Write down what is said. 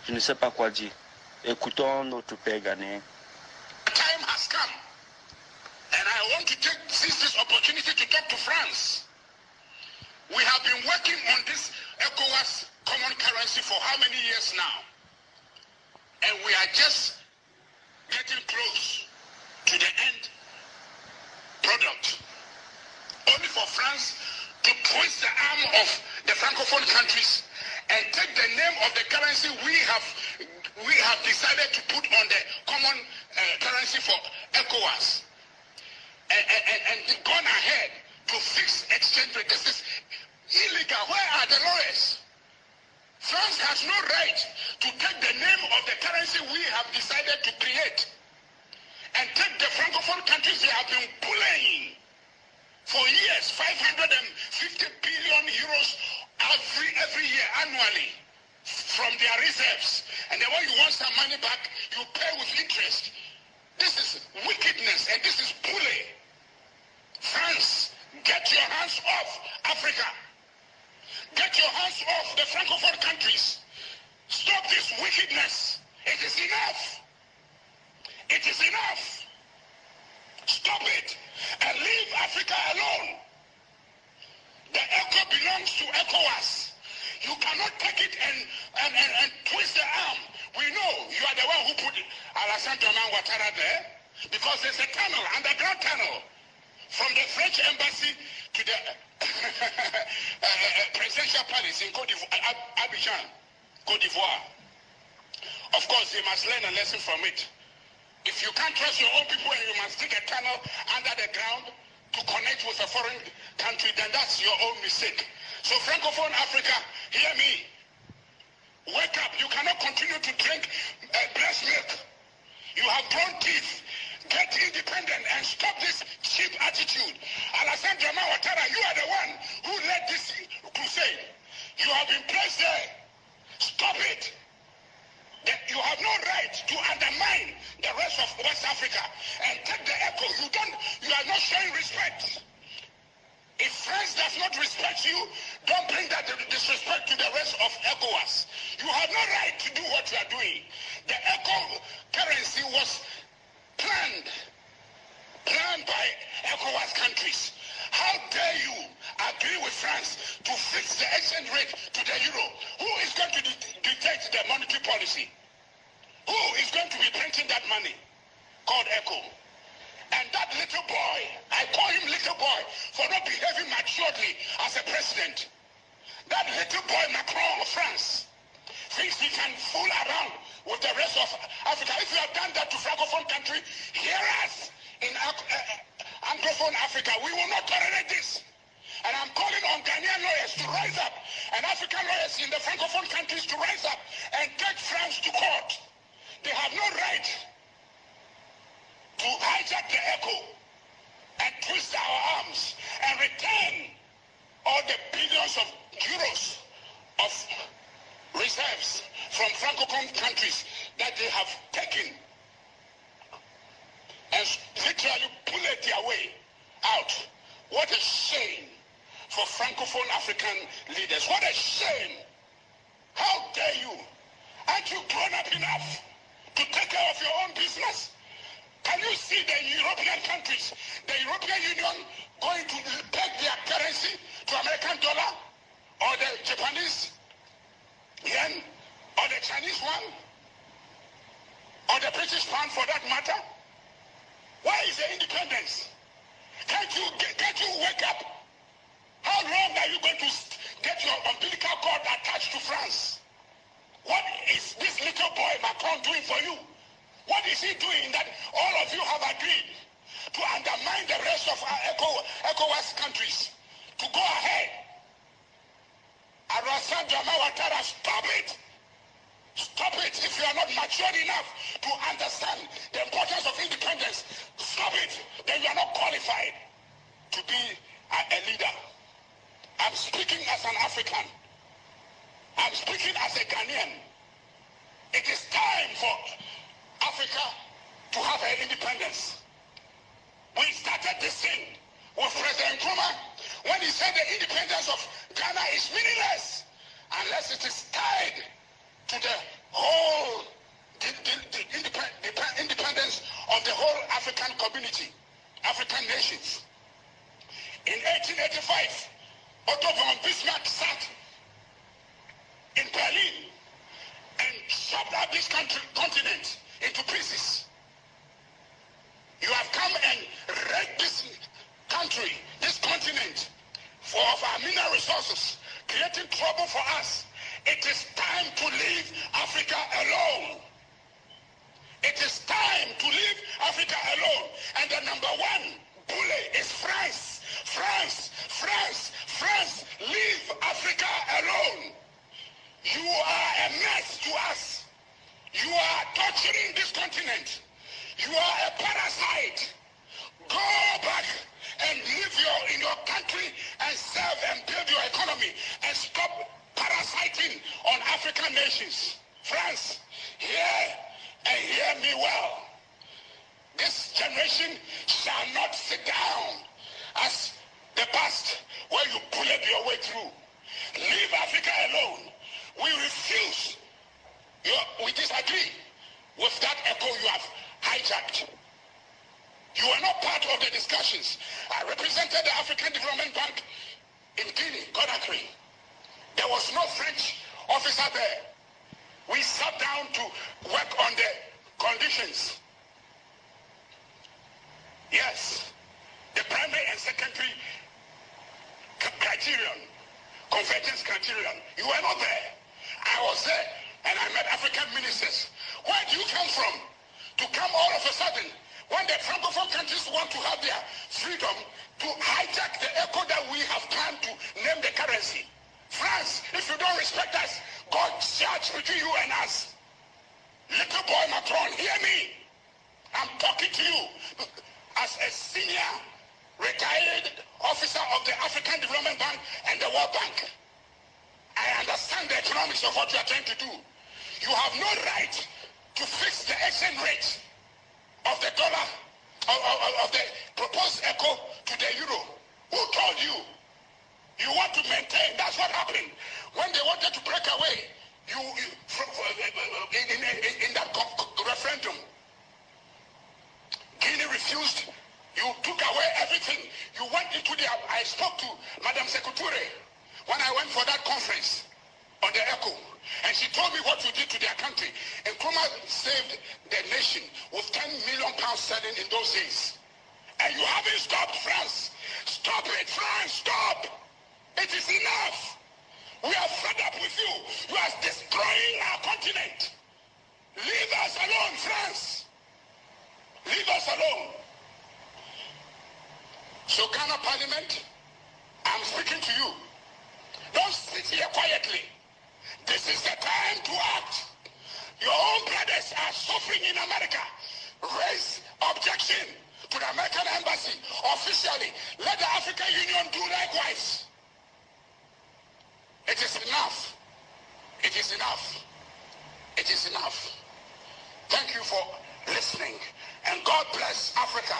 Je ne sais pas quoi dire. Écoutons notre père ghanéen. The time has come, and I want to seize this opportunity to talk to France. We have been working on this ECOWAS common currency for how many years now? And we are just getting close to the end product. Only for France to twist the arm of the Francophone countries and take the name of the currency we have decided to put on the common currency for ECOWAS and gone ahead to fix exchange rate. This is illegal. Where are the lawyers? France has no right to take the name of the currency we have decided to create and take the Francophone countries they have been bullying for years, 550 billion euros every year, annually, from their reserves. And then when you want some money back, you pay with interest. This is wickedness and this is bully. France, get your hands off Africa. Get your hands off the Francophone countries. Stop this wickedness. It is enough. It is enough. Stop it and leave Africa alone. The ECO belongs to ECOWAS. You cannot take it and twist the arm. We know you are the one who put Alassane Ouattara there because there's a tunnel, underground tunnel, from the French embassy to the presidential palace in Abidjan, Côte d'Ivoire. Of course, they must learn a lesson from it. If you can't trust your own people and you must dig a tunnel under the ground to connect with a foreign country, then that's your own mistake. So Francophone Africa, hear me. Wake up. You cannot continue to drink breast milk. You have grown teeth. Get independent and stop this cheap attitude. Alassane Ouattara, you are the one who led this crusade. You have been placed there. Stop it. You have no right to undermine the rest of West Africa and take the echo. You are not showing respect. If France does not respect you, don't bring that disrespect to the rest of ECOWAS. You have no right to do what you are doing. The ECO currency was planned by ECOWAS countries. How dare you agree with France to fix the exchange rate to the euro? Who is going to dictate the monetary policy? Who is going to be printing that money? Called ECO. And that little boy, I call him little boy for not behaving maturely as a president. That little boy Macron of France thinks he can fool around with the rest of Africa. If you have done that to Francophone country, hear us in Anglophone Africa. We will not tolerate this. And I'm calling on Ghanaian lawyers to rise up and African lawyers in the Francophone countries to rise up and take France to court. They have no right to hijack the echo and twist our arms and return all the billions of euros of reserves from Francophone countries that they have taken and literally pull it their way out. What a shame for Francophone African leaders. What a shame. How dare you? Aren't you grown up enough to take care of your own business? Can you see the European countries, the European Union going to peg their currency to American dollar or the Japanese yen or the Chinese one or the British pound for that matter? Why is the independence? Can't you wake up? How long are you going to get your umbilical cord attached to France? What is this little boy Macron doing for you? What is he doing that all of you have agreed to undermine the rest of our ECOWAS countries? To go ahead. Alassane Ouattara, stop it. Stop it. If you are not mature enough to understand the importance of independence, stop it. Then you are not qualified to be a leader. I'm speaking as an African. I'm speaking as a Ghanaian. It is time for Africa to have her independence. We started this thing with President Nkrumah when he said the independence of Ghana is meaningless unless it is tied to the whole independence of the whole African community, African nations. In 1885, Otto von Bismarck sat in Berlin and chopped up this continent into pieces. You have come and wrecked this country, this continent, for our mineral resources, creating trouble for us. It is time to leave Africa alone. It is time to leave Africa alone. And the number one bully is France. France, France, France, leave Africa alone. You are a mess to us. You are torturing this continent. You are a parasite. Go back and live in your country and serve and build your economy and stop parasiting on African nations. France, hear and hear me well. This generation shall not sit down as the past where you bullied your way through. Leave Africa alone. We refuse. We disagree with that echo you have hijacked. You are not part of the discussions. I represented the African Development Bank in Guinea, Conakry. There was no French officer there. We sat down to work on the conditions. Yes, the primary and secondary criterion, convergence criterion. You were not there. I was there, and I met African ministers. Where do you come from to come all of a sudden when the Francophone countries want to have their freedom to hijack the echo that we have planned to name the currency? France, if you don't respect us, God judge between you and us. Little boy Macron, hear me. I'm talking to you as a senior retired officer of the African Development Bank and the World Bank. I understand the economics of what you are trying to do. You have no right to fix the exchange rate of the dollar, of the proposed echo to the euro. Who told you? You want to maintain. That's what happened when they wanted to break away. In that referendum, Guinea refused. You took away everything. You went into the. I spoke to Madame Secretary when I went for that conference on the echo, and she told me what you did to their country. And Nkrumah saved the nation with 10 million pounds sterling in those days. And you haven't stopped, France. Stop it, France, stop. It is enough. We are fed up with you. You are destroying our continent. Leave us alone, France. Leave us alone. So, Ghana Parliament, I'm speaking to you. Don't sit here quietly. This is the time to act. Your own brothers are suffering in America. Raise objection to the American embassy officially. Let the African Union do likewise. It is enough. It is enough. It is enough. Thank you for listening. And God bless Africa.